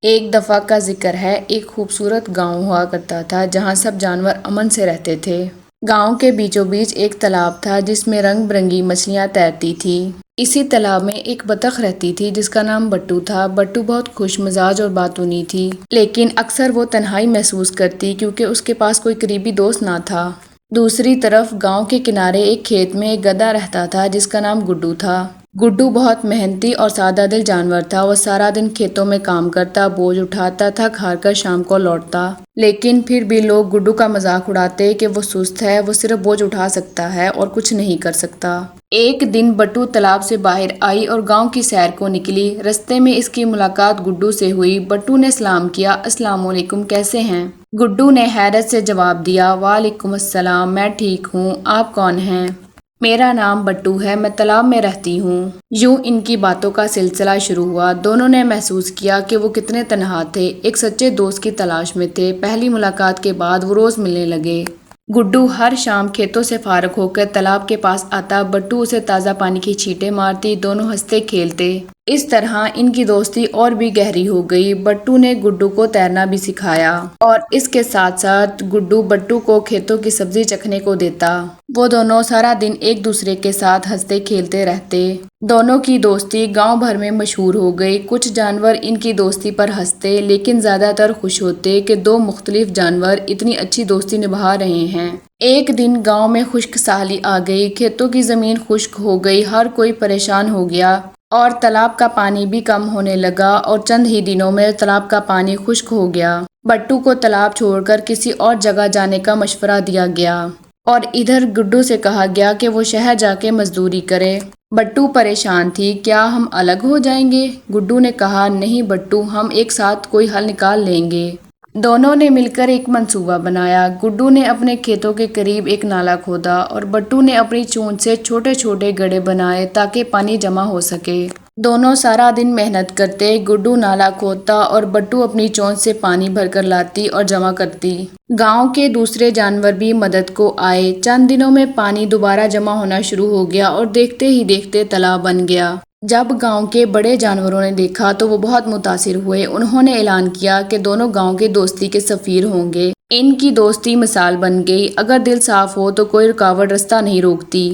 ایک دفعہ کا ذکر ہے، ایک خوبصورت گاؤں ہوا کرتا تھا جہاں سب جانور امن سے رہتے تھے۔ گاؤں کے بیچوں بیچ ایک تالاب تھا جس میں رنگ برنگی مچھلیاں تیرتی تھیں۔ اسی تالاب میں ایک بطخ رہتی تھی جس کا نام بٹو تھا۔ بٹو بہت خوش مزاج اور باتونی تھی، لیکن اکثر وہ تنہائی محسوس کرتی کیونکہ اس کے پاس کوئی قریبی دوست نہ تھا۔ دوسری طرف گاؤں کے کنارے ایک کھیت میں ایک گدھا رہتا تھا جس کا نام گڈو تھا۔ گڈو بہت محنتی اور سادہ دل جانور تھا۔ وہ سارا دن کھیتوں میں کام کرتا، بوجھ اٹھاتا، تھک ہار کر شام کو لوٹتا۔ لیکن پھر بھی لوگ گڈو کا مذاق اڑاتے کہ وہ سست ہے، وہ صرف بوجھ اٹھا سکتا ہے اور کچھ نہیں کر سکتا۔ ایک دن بٹو تالاب سے باہر آئی اور گاؤں کی سیر کو نکلی۔ رستے میں اس کی ملاقات گڈو سے ہوئی۔ بٹو نے سلام کیا، السلام علیکم، کیسے ہیں؟ گڈو نے حیرت سے جواب دیا، وعلیکم السلام، میں ٹھیک ہوں، آپ کون ہیں؟ میرا نام بٹو ہے، میں تالاب میں رہتی ہوں۔ یوں ان کی باتوں کا سلسلہ شروع ہوا۔ دونوں نے محسوس کیا کہ وہ کتنے تنہا تھے، ایک سچے دوست کی تلاش میں تھے۔ پہلی ملاقات کے بعد وہ روز ملنے لگے۔ گڈو ہر شام کھیتوں سے فارغ ہو کر تالاب کے پاس آتا، بٹو اسے تازہ پانی کی چھینٹیں مارتی، دونوں ہنستے کھیلتے۔ اس طرح ان کی دوستی اور بھی گہری ہو گئی۔ بٹو نے گڈو کو تیرنا بھی سکھایا اور اس کے ساتھ ساتھ گڈو بٹو کو کھیتوں کی سبزی چکھنے کو دیتا۔ وہ دونوں سارا دن ایک دوسرے کے ساتھ ہنستے کھیلتے رہتے۔ دونوں کی دوستی گاؤں بھر میں مشہور ہو گئی۔ کچھ جانور ان کی دوستی پر ہنستے لیکن زیادہ تر خوش ہوتے کہ دو مختلف جانور اتنی اچھی دوستی نبھا رہے ہیں۔ ایک دن گاؤں میں خشک سالی آ گئی، کھیتوں کی زمین خشک ہو گئی، ہر کوئی پریشان ہو گیا اور تالاب کا پانی بھی کم ہونے لگا اور چند ہی دنوں میں تالاب کا پانی خشک ہو گیا۔ بٹو کو تالاب چھوڑ کر کسی اور جگہ جانے کا مشورہ دیا گیا اور ادھر گڈو سے کہا گیا کہ وہ شہر جا کے مزدوری کرے۔ بٹو پریشان تھی، کیا ہم الگ ہو جائیں گے؟ گڈو نے کہا، نہیں بٹو، ہم ایک ساتھ کوئی حل نکال لیں گے۔ دونوں نے مل کر ایک منصوبہ بنایا۔ گڈو نے اپنے کھیتوں کے قریب ایک نالا کھودا اور بٹو نے اپنی چونچ سے چھوٹے چھوٹے گڑھے بنائے تاکہ پانی جمع ہو سکے۔ دونوں سارا دن محنت کرتے، گڈو نالا کھودتا اور بٹو اپنی چونچ سے پانی بھر کر لاتی اور جمع کرتی۔ گاؤں کے دوسرے جانور بھی مدد کو آئے۔ چند دنوں میں پانی دوبارہ جمع ہونا شروع ہو گیا اور دیکھتے ہی دیکھتے تالاب بن گیا۔ جب گاؤں کے بڑے جانوروں نے دیکھا تو وہ بہت متاثر ہوئے۔ انہوں نے اعلان کیا کہ دونوں گاؤں کی دوستی کے سفیر ہوں گے۔ ان کی دوستی مثال بن گئی، اگر دل صاف ہو تو کوئی رکاوٹ رستہ نہیں روکتی۔